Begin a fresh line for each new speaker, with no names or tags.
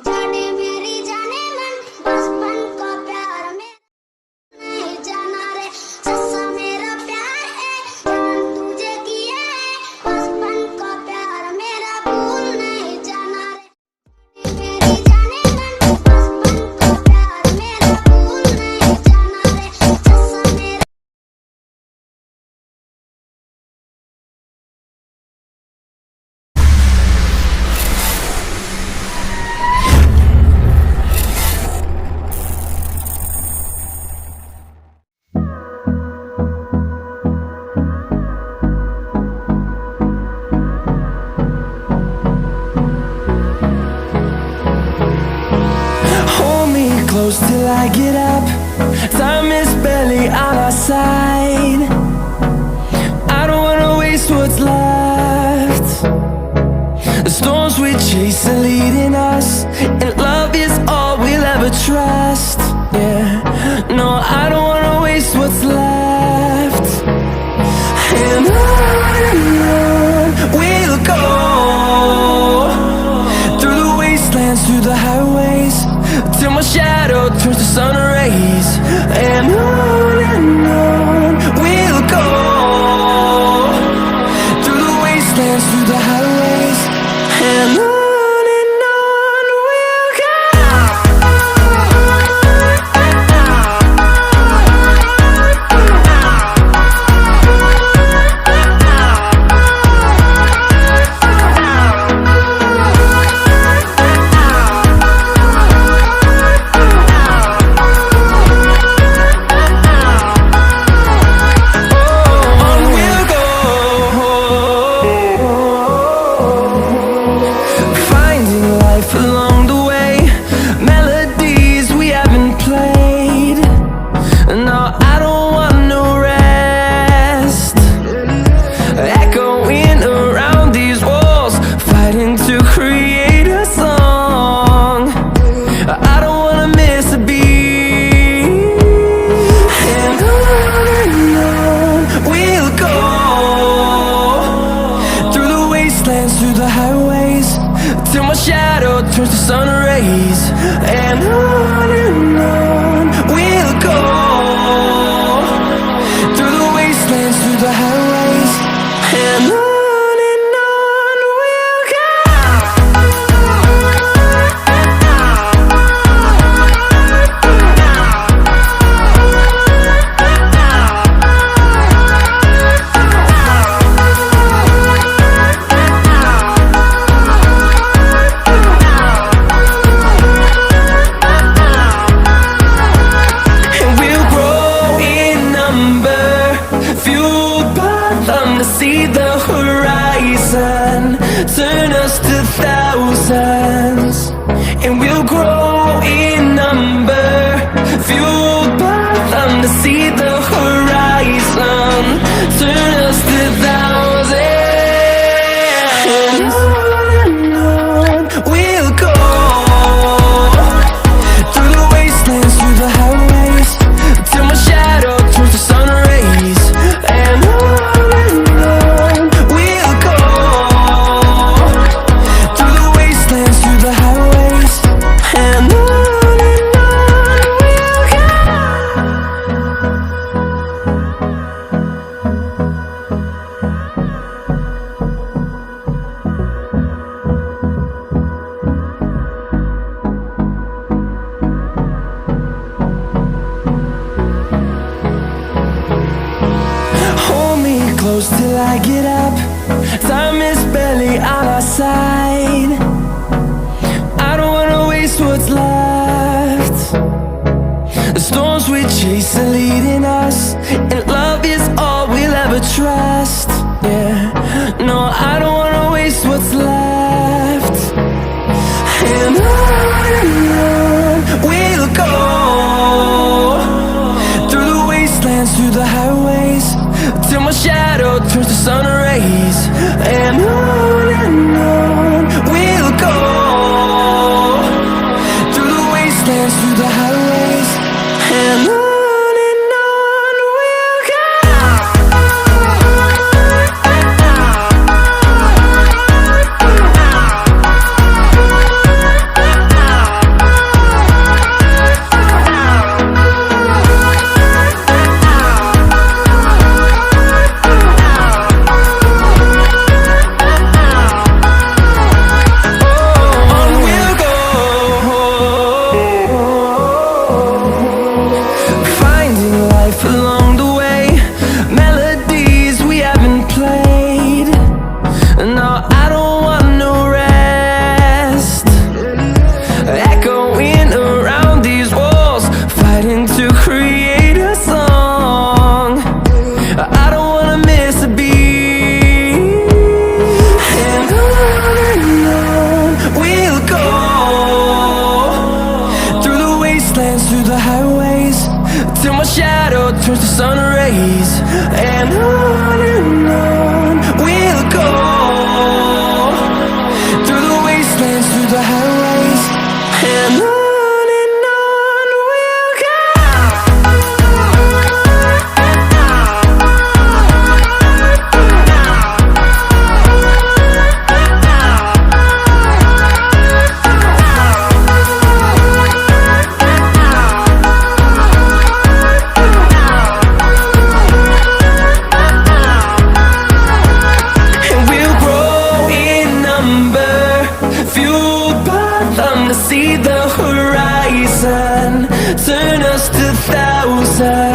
जाने मेरी जाने मन बचपन का प्यार में नहीं जाना रे सच्चा मेरा प्यार है जान तुझे किया है बचपन का प्यार मेरा भूल नहीं जाना रे मेरी जाने मन बचपन का प्यार मेरा भूल नहीं जाना रे सच्चा मेरा
Hold me close till I get up. Time is barely on our side. I don't wanna waste what's left. The storms we chase are leading us, and love is all we'll ever trust. Yeah, no, I don't wanna waste what's left. And on we'll go, through the wastelands, through the highways, till my shadow turns to sun rays. And on we'll go, through the wastelands, through the highways, and on we'll go. Through the highways, till my shadow turns to sun rays. And on we'll go, through the wastelands, through the highways, and on we'll go. See the horizon turn us to thousands, and we'll grow in number, fueled by them to see the horizon turn us to thousands. And on we'll go, through the wastelands, through the highways, till my shadow turns to sun rays. And close till I get up. Time is barely on our side. I don't wanna waste what's left. The storms we chase are leading us, and love is all we'll ever trust. Yeah, no, I don't wanna waste what's left. And on we'll go, through the wastelands, through the highways, till my shadow turns to sun rays. And on we'll go, through the wastelands, through the highways, and on we'll go. and on we'll go, through the wastelands, through the highways, and on we'll go. And we'll grow in number, fueled by them to see the horizon, turn us to thousands.